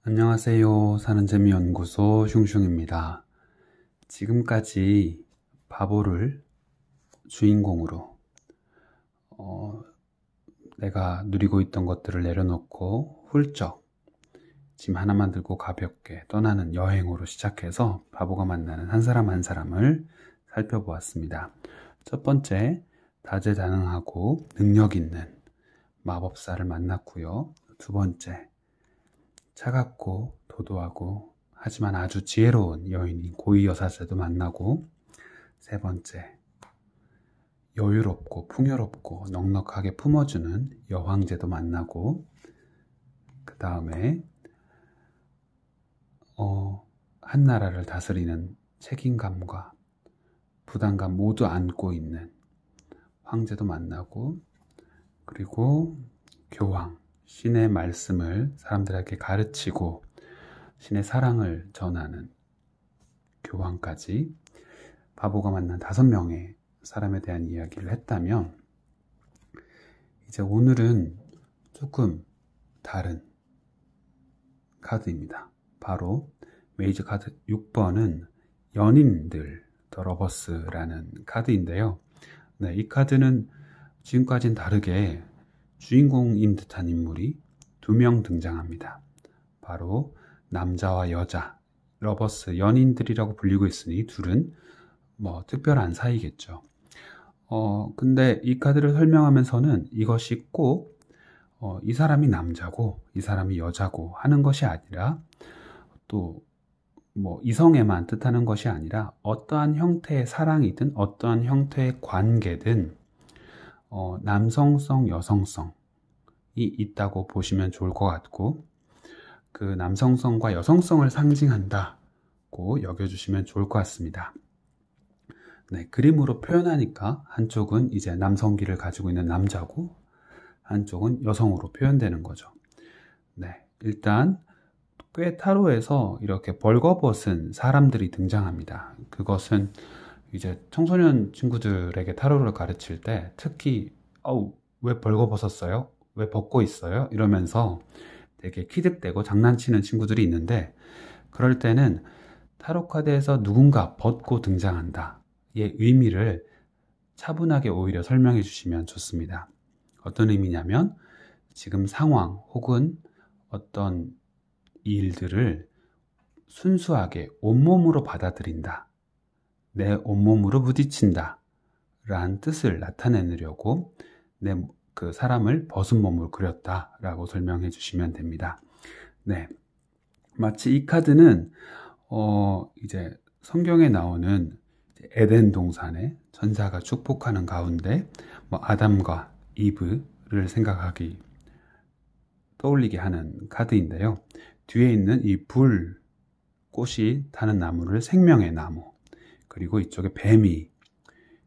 안녕하세요. 사는재미연구소 슝슝입니다. 지금까지 바보를 주인공으로 내가 누리고 있던 것들을 내려놓고 훌쩍 짐 하나만 들고 가볍게 떠나는 여행으로 시작해서 바보가 만나는 한 사람 한 사람을 살펴보았습니다. 첫 번째, 다재다능하고 능력 있는 마법사를 만났고요. 두 번째, 차갑고 도도하고 하지만 아주 지혜로운 여인인 고위 여사제도 만나고, 세 번째, 여유롭고 풍요롭고 넉넉하게 품어주는 여황제도 만나고, 그 다음에 한 나라를 다스리는 책임감과 부담감 모두 안고 있는 황제도 만나고, 그리고 교황, 신의 말씀을 사람들에게 가르치고 신의 사랑을 전하는 교황까지 바보가 만난 5명의 사람에 대한 이야기를 했다면, 이제 오늘은 조금 다른 카드입니다. 바로 메이저 카드 6번은 연인들 더 러버스라는 카드인데요. 네, 이 카드는 지금까지는 다르게 주인공인 듯한 인물이 2명 등장합니다. 바로 남자와 여자, 러버스, 연인들이라고 불리고 있으니 둘은 뭐 특별한 사이겠죠. 근데 이 카드를 설명하면서는 이것이 꼭 이 사람이 남자고 이 사람이 여자고 하는 것이 아니라, 또 뭐 이성애만 뜻하는 것이 아니라 어떠한 형태의 사랑이든 어떠한 형태의 관계든 남성성, 여성성이 있다고 보시면 좋을 것 같고, 그 남성성과 여성성을 상징한다고 여겨주시면 좋을 것 같습니다. 네, 그림으로 표현하니까 한쪽은 이제 남성기를 가지고 있는 남자고 한쪽은 여성으로 표현되는 거죠. 네, 일단 꽤 타로에서 이렇게 벌거벗은 사람들이 등장합니다. 그것은 이제 청소년 친구들에게 타로를 가르칠 때 특히 왜 벌거벗었어요? 왜 벗고 있어요? 이러면서 되게 키득대고 장난치는 친구들이 있는데, 그럴 때는 타로 카드에서 누군가 벗고 등장한다 의 의미를 차분하게 오히려 설명해 주시면 좋습니다. 어떤 의미냐면, 지금 상황 혹은 어떤 일들을 순수하게 온몸으로 받아들인다, 내 온몸으로 부딪힌다 라는 뜻을 나타내려고 그 사람을 벗은 몸으로 그렸다 라고 설명해 주시면 됩니다. 네, 마치 이 카드는 이제 성경에 나오는 에덴 동산에 천사가 축복하는 가운데 아담과 이브를 떠올리게 하는 카드인데요. 뒤에 있는 이 꽃이 타는 나무를 생명의 나무, 그리고 이쪽에 뱀이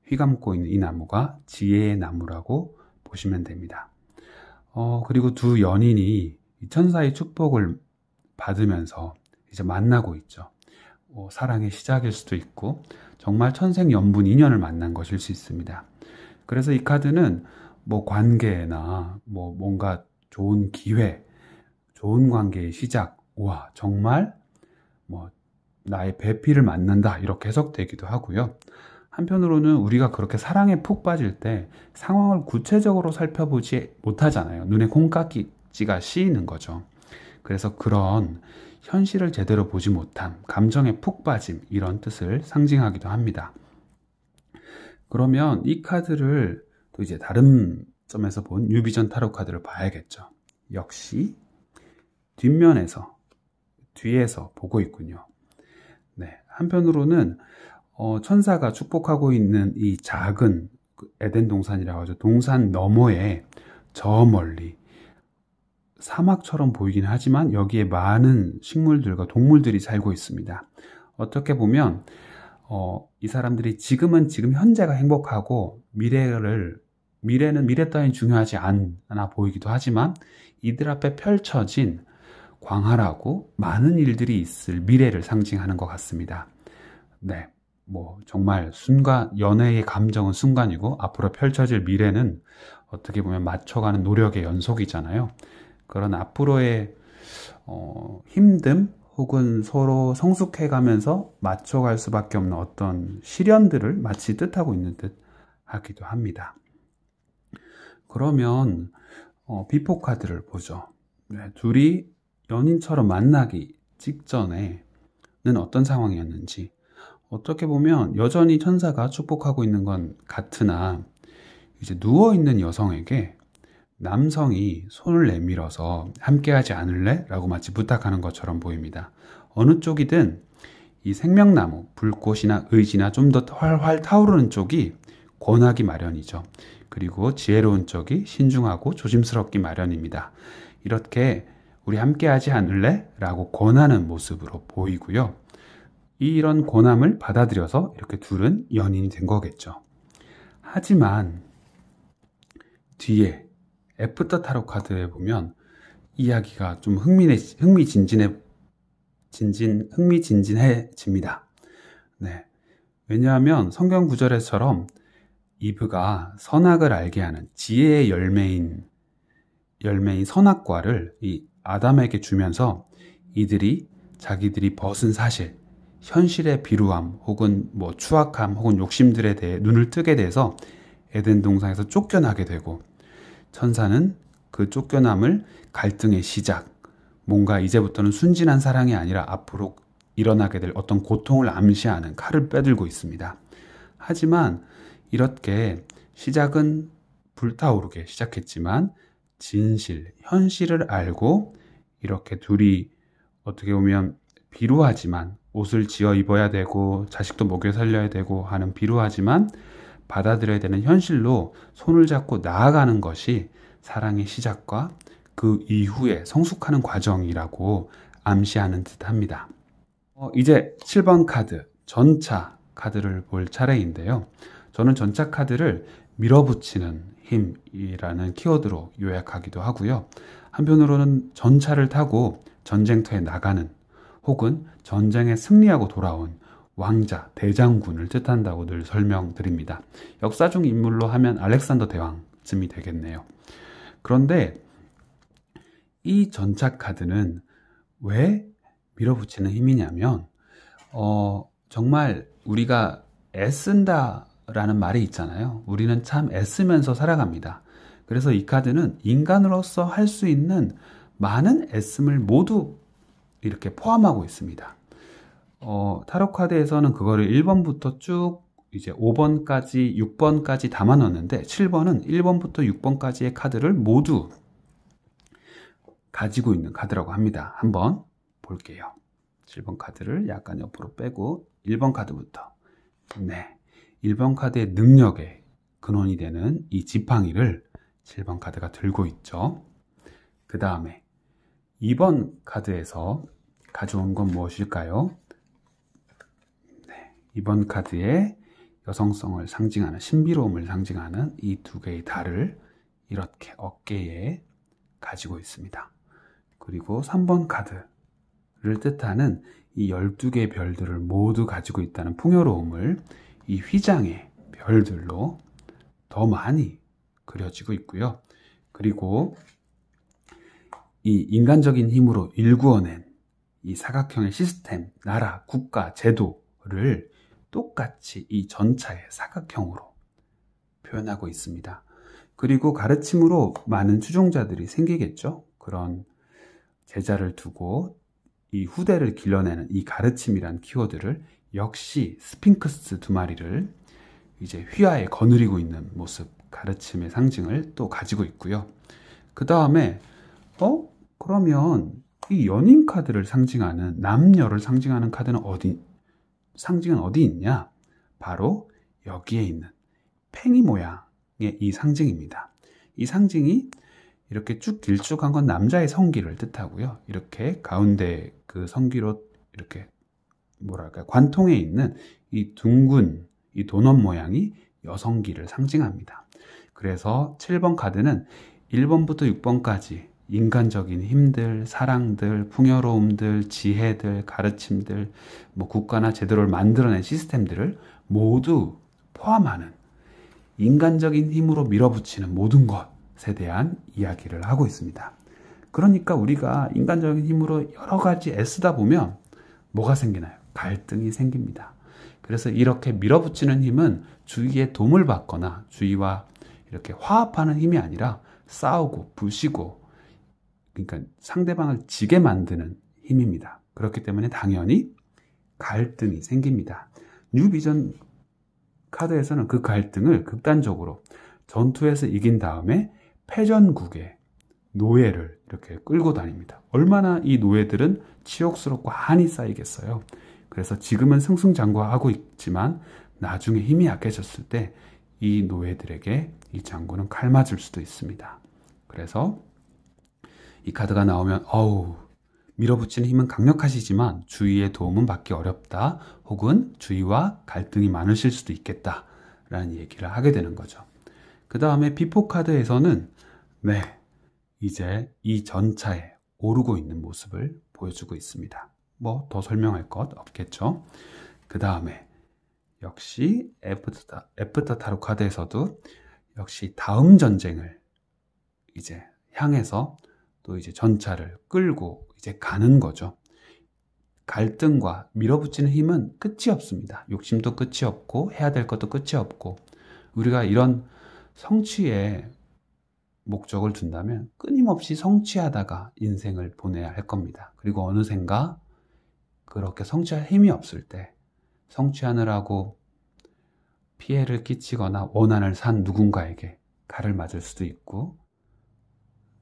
휘감고 있는 이 나무가 지혜의 나무라고 보시면 됩니다. 그리고 두 연인이 이 천사의 축복을 받으면서 이제 만나고 있죠. 사랑의 시작일 수도 있고 정말 천생연분 인연을 만난 것일 수 있습니다. 그래서 이 카드는 뭐 관계나 뭔가 좋은 기회, 좋은 관계의 시작, 와 정말 나의 배필을 만난다 이렇게 해석되기도 하고요. 한편으로는 우리가 그렇게 사랑에 푹 빠질 때 상황을 구체적으로 살펴보지 못하잖아요. 눈에 콩깍지가 씌이는 거죠. 그래서 그런 현실을 제대로 보지 못함, 감정에 푹 빠짐, 이런 뜻을 상징하기도 합니다. 그러면 이 카드를 또 이제 다른 점에서 본 뉴비전 타로 카드를 봐야겠죠. 역시 뒤에서 보고 있군요. 네, 한편으로는 천사가 축복하고 있는 이 작은 에덴 동산이라고 하죠. 동산 너머에 저 멀리 사막처럼 보이긴 하지만 여기에 많은 식물들과 동물들이 살고 있습니다. 어떻게 보면 이 사람들이 지금은 지금 현재가 행복하고 미래는 미래 따윈 중요하지 않아 보이기도 하지만, 이들 앞에 펼쳐진 광활하고 많은 일들이 있을 미래를 상징하는 것 같습니다. 네, 정말 연애의 감정은 순간이고 앞으로 펼쳐질 미래는 어떻게 보면 맞춰가는 노력의 연속이잖아요. 그런 앞으로의 힘듦 혹은 서로 성숙해가면서 맞춰갈 수밖에 없는 어떤 시련들을 마치 뜻하고 있는 듯 하기도 합니다. 그러면 비포 카드를 보죠. 네, 둘이 연인처럼 만나기 직전에는 어떤 상황이었는지, 어떻게 보면 여전히 천사가 축복하고 있는 건 같으나 이제 누워있는 여성에게 남성이 손을 내밀어서 함께하지 않을래? 라고 마치 부탁하는 것처럼 보입니다. 어느 쪽이든 이 생명나무, 불꽃이나 의지나 좀 더 활활 타오르는 쪽이 권하기 마련이죠. 그리고 지혜로운 쪽이 신중하고 조심스럽기 마련입니다. 이렇게 우리 함께하지 않을래? 라고 권하는 모습으로 보이고요. 이런 권함을 받아들여서 이렇게 둘은 연인이 된 거겠죠. 하지만 뒤에 애프터 타로 카드에 보면 이야기가 좀 흥미진진해집니다. 네. 왜냐하면 성경 구절에처럼 이브가 선악을 알게 하는 지혜의 열매인 선악과를 이 아담에게 주면서 이들이 자기들이 벗은 사실, 현실의 비루함 혹은 추악함 혹은 욕심들에 대해 눈을 뜨게 돼서 에덴 동산에서 쫓겨나게 되고, 천사는 그 쫓겨남을 갈등의 시작, 뭔가 이제부터는 순진한 사랑이 아니라 앞으로 일어나게 될 어떤 고통을 암시하는 칼을 빼들고 있습니다. 하지만 이렇게 시작은 불타오르게 시작했지만 진실, 현실을 알고 이렇게 둘이 어떻게 보면 비루하지만 옷을 지어 입어야 되고 자식도 먹여 살려야 되고 하는 비루하지만 받아들여야 되는 현실로 손을 잡고 나아가는 것이 사랑의 시작과 그 이후에 성숙하는 과정이라고 암시하는 듯 합니다. 이제 7번 카드, 전차 카드를 볼 차례인데요. 저는 전차 카드를 밀어붙이는 힘이라는 키워드로 요약하기도 하고요. 한편으로는 전차를 타고 전쟁터에 나가는 혹은 전쟁에 승리하고 돌아온 왕자, 대장군을 뜻한다고 늘 설명드립니다. 역사 중 인물로 하면 알렉산더 대왕쯤이 되겠네요. 그런데 이 전차 카드는 왜 밀어붙이는 힘이냐면 정말 우리가 애쓴다라는 말이 있잖아요. 우리는 참 애쓰면서 살아갑니다. 그래서 이 카드는 인간으로서 할 수 있는 많은 애씀을 모두 이렇게 포함하고 있습니다. 타로 카드에서는 그거를 1번부터 쭉 이제 5번까지 6번까지 담아 넣었는데 7번은 1번부터 6번까지의 카드를 모두 가지고 있는 카드라고 합니다. 한번 볼게요. 7번 카드를 약간 옆으로 빼고 1번 카드부터. 네, 1번 카드의 능력의 근원이 되는 이 지팡이를 7번 카드가 들고 있죠. 그 다음에 2번 카드에서 가져온 건 무엇일까요? 네, 2번 카드에 여성성을 상징하는, 신비로움을 상징하는 이 두 개의 달을 이렇게 어깨에 가지고 있습니다. 그리고 3번 카드를 뜻하는 이 12개의 별들을 모두 가지고 있다는 풍요로움을 이 휘장의 별들로 더 많이 그려지고 있고요. 그리고 이 인간적인 힘으로 일구어낸 이 사각형의 시스템, 나라, 국가, 제도를 똑같이 이 전차의 사각형으로 표현하고 있습니다. 그리고 가르침으로 많은 추종자들이 생기겠죠. 그런 제자를 두고 이 후대를 길러내는 이 가르침이란 키워드를 역시 스핑크스 두 마리를 이제 휘하에 거느리고 있는 모습, 가르침의 상징을 또 가지고 있고요. 그 다음에 그러면 이 연인 카드를 상징하는, 남녀를 상징하는 카드는 상징은 어디 있냐? 바로 여기에 있는 팽이 모양의 이 상징입니다. 이 상징이 이렇게 쭉 길쭉한 건 남자의 성기를 뜻하고요. 이렇게 가운데 그 성기로 이렇게 관통에 있는 이 둥근 이 도넛 모양이 여성기를 상징합니다. 그래서 7번 카드는 1번부터 6번까지 인간적인 힘들, 사랑들, 풍요로움들, 지혜들, 가르침들, 국가나 제도를 만들어낸 시스템들을 모두 포함하는 인간적인 힘으로 밀어붙이는 모든 것에 대한 이야기를 하고 있습니다. 그러니까 우리가 인간적인 힘으로 여러 가지 애쓰다 보면 뭐가 생기나요? 갈등이 생깁니다. 그래서 이렇게 밀어붙이는 힘은 주위의 도움을 받거나 주위와 이렇게 화합하는 힘이 아니라 싸우고 부시고, 그러니까 상대방을 지게 만드는 힘입니다. 그렇기 때문에 당연히 갈등이 생깁니다. 뉴비전 카드에서는 그 갈등을 극단적으로 전투에서 이긴 다음에 패전국의 노예를 이렇게 끌고 다닙니다. 얼마나 이 노예들은 치욕스럽고 한이 쌓이겠어요. 그래서 지금은 승승장구하고 있지만 나중에 힘이 약해졌을 때 이 노예들에게 이 장군은 칼 맞을 수도 있습니다. 그래서 이 카드가 나오면 밀어붙이는 힘은 강력하시지만 주위의 도움은 받기 어렵다, 혹은 주위와 갈등이 많으실 수도 있겠다 라는 얘기를 하게 되는 거죠. 그 다음에 비포 카드에서는 이제 이 전차에 오르고 있는 모습을 보여주고 있습니다. 뭐 더 설명할 것 없겠죠. 그 다음에 역시 애프터 타로 카드에서도 역시 다음 전쟁을 이제 향해서 또 이제 전차를 끌고 이제 가는 거죠. 갈등과 밀어붙이는 힘은 끝이 없습니다. 욕심도 끝이 없고 해야 될 것도 끝이 없고, 우리가 이런 성취에 목적을 둔다면 끊임없이 성취하다가 인생을 보내야 할 겁니다. 그리고 어느샌가 그렇게 성취할 힘이 없을 때 성취하느라고 피해를 끼치거나 원한을 산 누군가에게 칼을 맞을 수도 있고,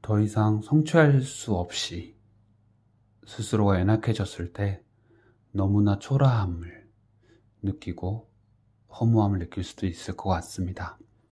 더 이상 성취할 수 없이 스스로가 연약해졌을 때 너무나 초라함을 느끼고 허무함을 느낄 수도 있을 것 같습니다.